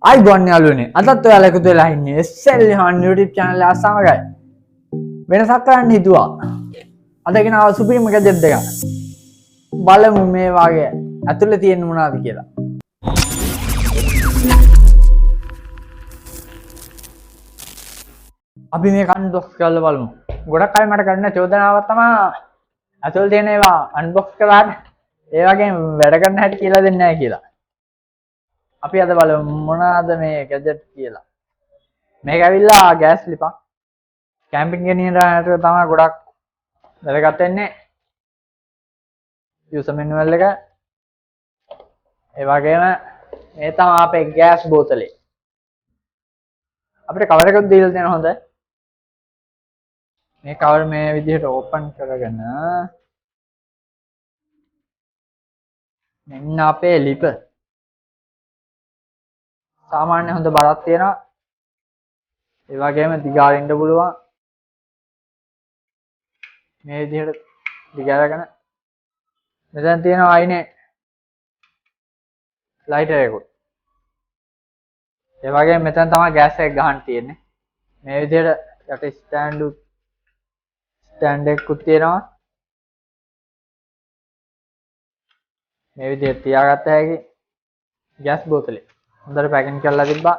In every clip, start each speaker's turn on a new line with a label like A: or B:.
A: අයිබෝන් යාළුවනේ අදත් ඔයාලා එකතු වෙලා ඉන්නේ SL Han YouTube channel එක සමගයි. වෙනසක් කරන්න හිතුවා. අද ගෙනාව සුපිරිම ගැජට් දෙකක්. බලමු මේ වාගේ ඇතුලේ තියෙන මොනවද කියලා. අපි මේ අන්බොක්ස් කරලා බලමු. ගොඩක් අය මට කරන චෝදනාවක් තමයි ඇතුලේ තියෙන ඒවා අන්බොක්ස් කරාට ඒ වගේ වැඩ කරන්න හැටි කියලා දෙන්නේ නැහැ කියලා. අපි අද බලමු මොනවාද මේ ගැජට් කියලා. මේක ඇවිල්ලා ගෑස් ලිපක්. කැම්පින් ගෙනියන රටට තමයි ගොඩක් වැදගත් වෙන්නේ. යූසර් මැනුවල් එක. ඒ වගේම මේ තමයි අපේ ගෑස් බෝතලේ. අපිට කවර් එකක් දීලා තියෙන හොඳ. මේ කවර් මේ විදිහට ඕපන් කරගෙන මෙන්න අපේ ලිප. සාමාන්‍ය හොඳ බරක් තියෙනවා. ඒ වගේම දිගාරින්න පුළුවන්. මේ විදිහට දිගාරගෙන මෙතන තියෙනවා අයිනේ ලයිටර් එකකුත්. ඒ වගේම මෙතන තමයි ගෑස් එක ගහන්න තියෙන්නේ. මේ විදිහට යට ස්ටෑන්ඩ් එකකුත් තියෙනවා. මේ විදිහට තියාගත්ත හැකි ගෑස් බෝතලේ. හොඳට පැකින් කරලා තිබ්බා.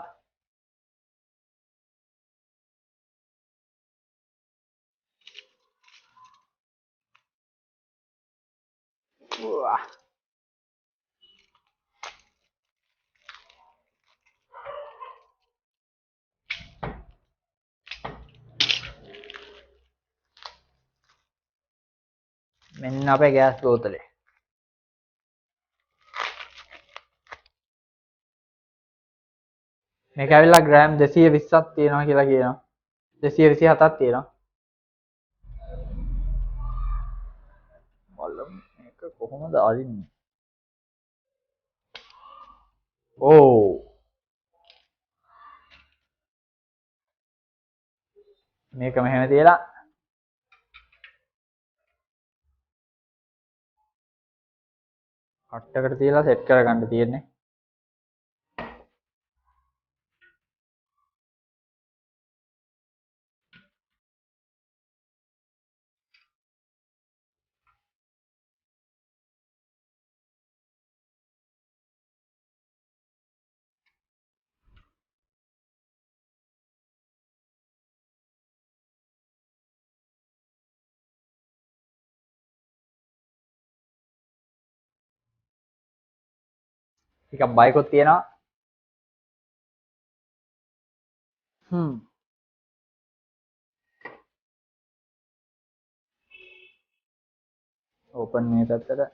A: මෙන්න අපේ ගෑස් බෝතලේ. මේක ඇවිල්ලා ග්‍රෑම් 220ක් තියෙනවා කියලා කියනවා. 227ක් තියෙනවා. බලමු මේක කොහොමද අරින්නේ. ඕ මේක මෙහෙම තියලා කට්ටකට තියලා සෙට් කරගන්න තියෙන්නේ. ටිකක් බයිකොත් තියෙනවා. ඕපන් මේ පැත්තට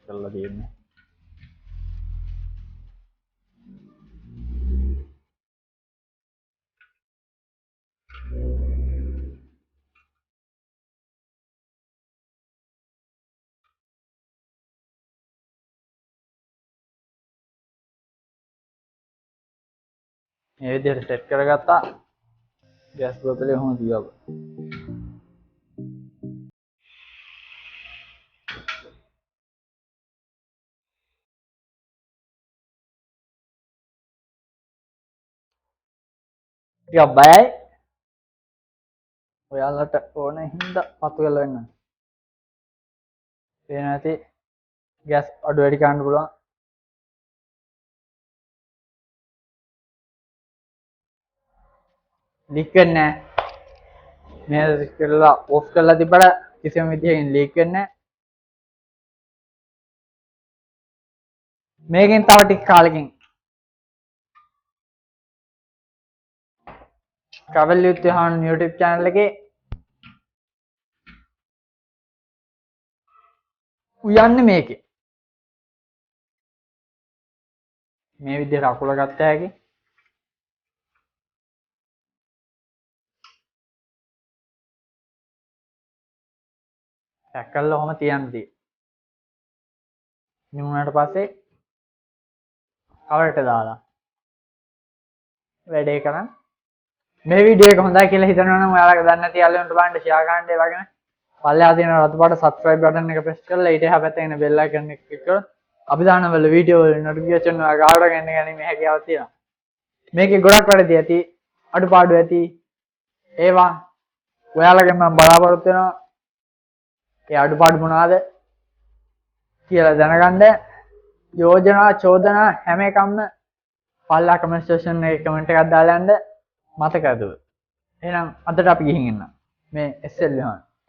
A: කරලා තියෙන්නේ. මේ විදිහට සෙට් කරගත්තා. ගෑස් බෝතලේ කොහොමද තියව. ටිකක් බයයි. ඔයාලට ඕන හින්දා පතු වෙලා වෙන්න. පේන නැති ගෑස් අඩු වැඩි කරන්න පුළුවන්. ලීක් වෙන්නේ නැහැ. මේ කරලා ඔෆ් කරලා තිබ්බට කිසිම විදිහකින් ලීක් වෙන්නේ නැහැ. මේකෙන් තව ටික කාලෙකින් travel with Han YouTube channel එකේ උයන්නේ මේකේ. මේ විදිහට අකුල ගත්ත හැකි. පැක් කරලා ඔහම තියන්න තියෙන්නේ. නිමුණාට පස්සේ කවරට දාලා වැඩේ කරන්න. මේ වීඩියෝ එක හොඳයි කියලා හිතනවා නම් ඔයාලා දන්නේ නැති යාළුවන්ට බලන්න ෂෙයා කරන්න. ඒ වගේම පල්ලෙහා තියෙන රතු පාට subscribe button එක press කරලා ඊට එහා පැත්තේ ඉන්න bell icon එක click කරලා අපි දානවල වීඩියෝ වල නොටිෆිකේෂන් එක ගාවට ගන්න ගැනීමේ හැකියාවක් තියෙනවා. මේකේ ගොඩක් වැඩි ඇති අඩුපාඩු ඇති ඒවා ඔයාලගෙන් මම බලාපොරොත්තු වෙනවා. ඒ අඩුපාඩු මොනවාද කියලා දැනගන්න. යෝජනා චෝදනා හැම එකක්ම පල්ලා කමෙන්ට් සෙක්ෂන් එකේ කමෙන්ට් එකක් දාලා යන්න මතක ඇතුව. එහෙනම් අදට අපි ගිහින් එන්න. මේ SL විහාර